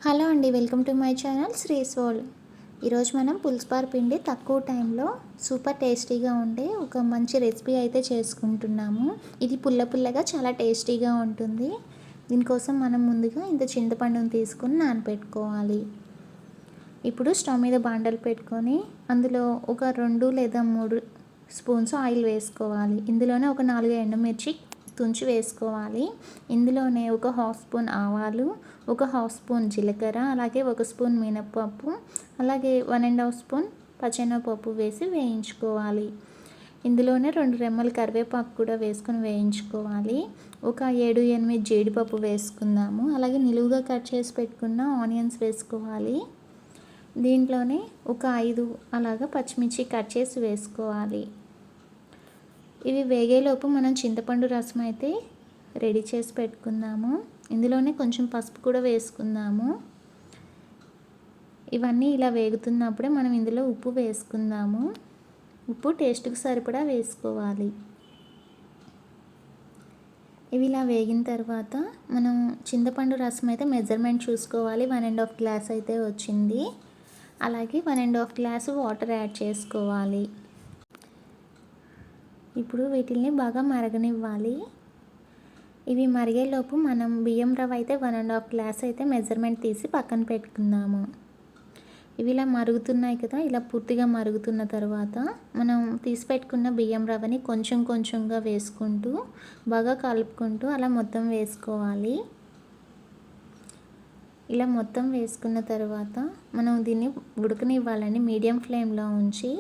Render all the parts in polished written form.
Hello అండి, welcome to my channel శ్రీస్ world. ఈరోజు మనం పుల్స్పార్ పిండి తక్కువ టైంలో సూపర్ టేస్టీగా ఉండే ఒక మంచి రెసిపీ అయితే చేసుకుంటున్నాము. ఇది పుల్ల పుల్లగా చాలా టేస్టీగా ఉంటుంది. దీనికోసం మనం ముందుగా ఇంత చింతపండును తీసుకొని నానబెట్టుకోవాలి. ఇప్పుడు స్టవ్ మీద బాండలు పెట్టుకొని అందులో ఒక 2 లేదా 3 స్పూన్స్ ఆయిల్ వేసుకోవాలి. ఇందులోనే ఒక 4 ఎండుమిర్చి తుంచి వేసుకోవాలి. ఇందులోనే ఒక హాఫ్ స్పూన్ ఆవాలు, ఒక హాఫ్ స్పూన్ జీలకర్ర, అలాగే 1 స్పూన్ మినప్పప్పు, అలాగే 1½ స్పూన్ పచ్చెనగపప్పు వేసి వేయించుకోవాలి. ఇందులోనే 2 రెమ్మలు కరివేపాకు కూడా వేసుకొని వేయించుకోవాలి. ఒక 7-8 జీడిపప్పు వేసుకుందాము. అలాగే నిలువుగా కట్ చేసి పెట్టుకున్న ఆనియన్స్ వేసుకోవాలి. దీంట్లోనే ఒక 5 అలాగా పచ్చిమిర్చి కట్ చేసి వేసుకోవాలి. ఇవి వేగేలోపు మనం చింతపండు రసం అయితే రెడీ చేసి పెట్టుకుందాము. ఇందులోనే కొంచెం పసుపు కూడా వేసుకుందాము. ఇవన్నీ ఇలా వేగుతున్నప్పుడే మనం ఇందులో ఉప్పు వేసుకుందాము. ఉప్పు టేస్ట్కి సరిపడా వేసుకోవాలి. ఇవి ఇలా వేగిన తర్వాత మనం చింతపండు రసం అయితే మెజర్మెంట్ చూసుకోవాలి. 1½ గ్లాస్ అయితే వచ్చింది. అలాగే 1½ గ్లాసు వాటర్ యాడ్ చేసుకోవాలి. ఇప్పుడు వీటిని బాగా మరగనివ్వాలి. ఇవి మరిగేలోపు మనం బియ్యం రవ్వ అయితే 1½ గ్లాస్ అయితే మెజర్మెంట్ తీసి పక్కన పెట్టుకుందాము. ఇవి ఇలా మరుగుతున్నాయి కదా, ఇలా పూర్తిగా మరుగుతున్న తర్వాత మనం తీసి పెట్టుకున్న బియ్యం రవ్వని కొంచెం కొంచెంగా వేసుకుంటూ బాగా కలుపుకుంటూ అలా మొత్తం వేసుకోవాలి. ఇలా మొత్తం వేసుకున్న తర్వాత మనం దీన్ని ఉడకనివ్వాలని మీడియం ఫ్లేమ్లో ఉంచి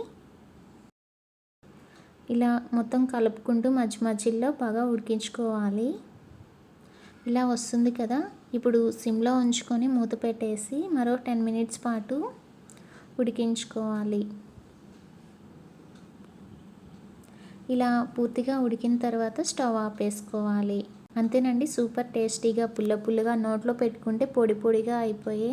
ఇలా మొత్తం కలుపుకుంటూ మధ్య మధ్యలో బాగా ఉడికించుకోవాలి. ఇలా వస్తుంది కదా, ఇప్పుడు సిమ్లో ఉంచుకొని మూత పెట్టేసి మరో 10 మినిట్స్ పాటు ఉడికించుకోవాలి. ఇలా పూర్తిగా ఉడికిన తర్వాత స్టవ్ ఆపేసుకోవాలి. అంతేనండి, సూపర్ టేస్టీగా పుల్ల పుల్లగా నోట్లో పెట్టుకుంటే పొడి పొడిగా అయిపోయే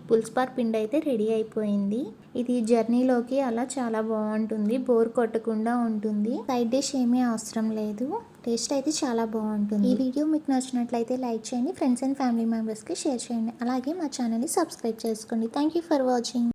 పుల్స్పార్ పిండి అయితే రెడీ అయిపోయింది. ఇది జర్నీలోకి అలా చాలా బాగుంటుంది. బోర్ కొట్టకుండా ఉంటుంది. సైడ్ డిష్ ఏమీ అవసరం లేదు. టేస్ట్ అయితే చాలా బాగుంటుంది. ఈ వీడియో మీకు నచ్చినట్లయితే లైక్ చేయండి, ఫ్రెండ్స్ అండ్ ఫ్యామిలీ మెంబర్స్కి షేర్ చేయండి. అలాగే మా ఛానల్ని సబ్స్క్రైబ్ చేసుకోండి. Thank you for watching.